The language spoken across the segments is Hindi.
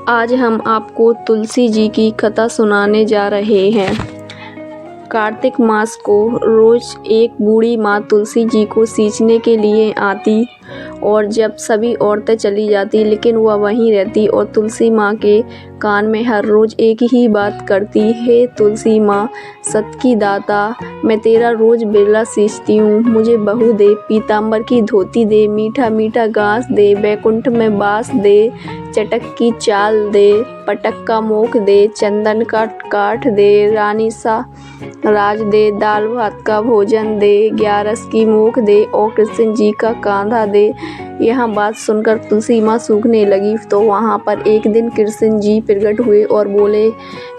आज हम आपको तुलसी जी की कथा सुनाने जा रहे हैं। कार्तिक मास को रोज एक बूढ़ी माँ तुलसी जी को सींचने के लिए आती और जब सभी औरतें चली जाती लेकिन वह वहीं रहती और तुलसी माँ के कान में हर रोज एक ही बात करती, हे तुलसी माँ सत की दाता, मैं तेरा रोज बिरला सींचती हूँ, मुझे बहू दे, पीताम्बर की धोती दे, मीठा मीठा घास दे, बैकुंठ में बास दे, चटक की चाल दे, पटक का मोख दे, चंदन का काठ दे, रानी सा राज दे, दाल भात का भोजन दे, 11 की मोख दे और कृष्ण जी का कांधा दे। यह बात सुनकर तुलसी माँ सूखने लगी। तो वहाँ पर एक दिन कृष्ण जी प्रकट हुए और बोले,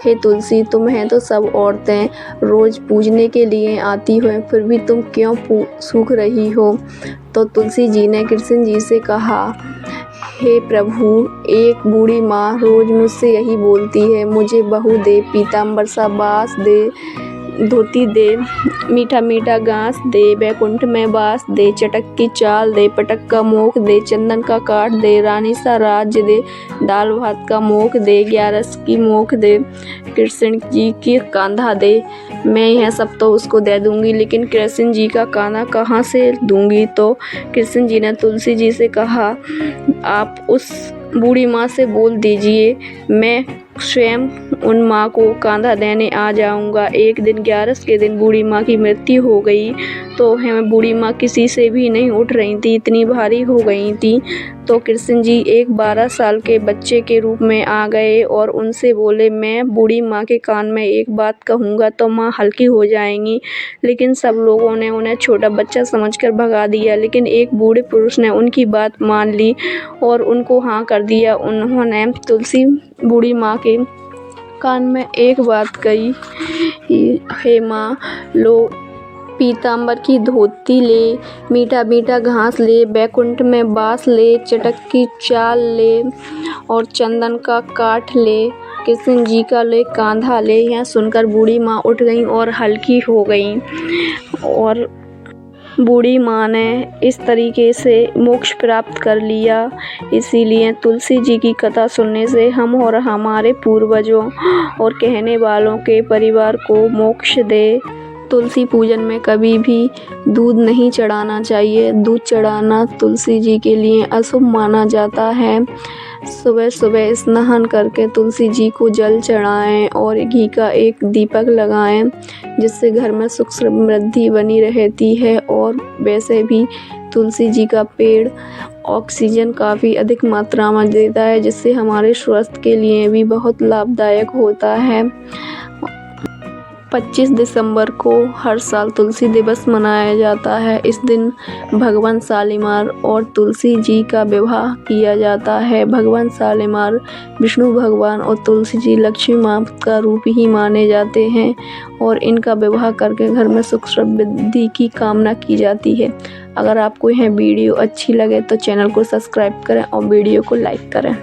हे तुलसी, तुम्हें तो सब औरतें रोज पूजने के लिए आती हो, फिर भी तुम क्यों सूख रही हो? तो तुलसी जी ने कृष्ण जी से कहा, हे प्रभु, एक बूढ़ी माँ रोज मुझसे यही बोलती है, मुझे बहू दे, पीताम्बर सा बास दे, धोती दे, मीठा मीठा घास दे, बैकुंठ में बास दे, चटक की चाल दे, पटक का मोख दे, चंदन का काठ दे, रानी सा राज्य दे, दाल भात का मोख दे, 11 की मोख दे, कृष्ण जी की कांधा दे। मैं यह सब तो उसको दे दूंगी, लेकिन कृष्ण जी का कांधा कहाँ से दूंगी? तो कृष्ण जी ने तुलसी जी से कहा, आप उस बूढ़ी माँ से बोल दीजिए, मैं स्वयं उन माँ को कांधा देने आ जाऊंगा। एक दिन 11 के दिन बूढ़ी माँ की मृत्यु हो गई, तो हमें बूढ़ी माँ किसी से भी नहीं उठ रही थी, इतनी भारी हो गई थी। तो कृष्ण जी एक 12 साल के बच्चे के रूप में आ गए और उनसे बोले, मैं बूढ़ी माँ के कान में एक बात कहूँगा तो माँ हल्की हो जाएंगी। लेकिन सब लोगों ने उन्हें छोटा बच्चा समझकर भगा दिया, लेकिन एक बूढ़े पुरुष ने उनकी बात मान ली और उनको हाँ कर दिया। उन्होंने तुलसी बूढ़ी माँ के कान में एक बात कही, हे माँ, लो पीताम्बर की धोती ले, मीठा मीठा घास ले, बैकुंठ में बास ले, चटक की चाल ले और चंदन का काठ ले, कृष्ण जी का ले कांधा ले। यह सुनकर बूढ़ी माँ उठ गई और हल्की हो गई और बूढ़ी माँ ने इस तरीके से मोक्ष प्राप्त कर लिया। इसीलिए तुलसी जी की कथा सुनने से हम और हमारे पूर्वजों और कहने वालों के परिवार को मोक्ष दे। तुलसी पूजन में कभी भी दूध नहीं चढ़ाना चाहिए। दूध चढ़ाना तुलसी जी के लिए अशुभ माना जाता है। सुबह सुबह स्नान करके तुलसी जी को जल चढ़ाएं और घी का एक दीपक लगाएं, जिससे घर में सुख समृद्धि बनी रहती है। और वैसे भी तुलसी जी का पेड़ ऑक्सीजन काफ़ी अधिक मात्रा में देता है, जिससे हमारे स्वास्थ्य के लिए भी बहुत लाभदायक होता है। 25 दिसंबर को हर साल तुलसी दिवस मनाया जाता है। इस दिन भगवान शालीमार और तुलसी जी का विवाह किया जाता है। भगवान शालीमार विष्णु भगवान और तुलसी जी लक्ष्मी माँ का रूप ही माने जाते हैं और इनका विवाह करके घर में सुख समृद्धि की कामना की जाती है। अगर आपको यह वीडियो अच्छी लगे तो चैनल को सब्सक्राइब करें और वीडियो को लाइक करें।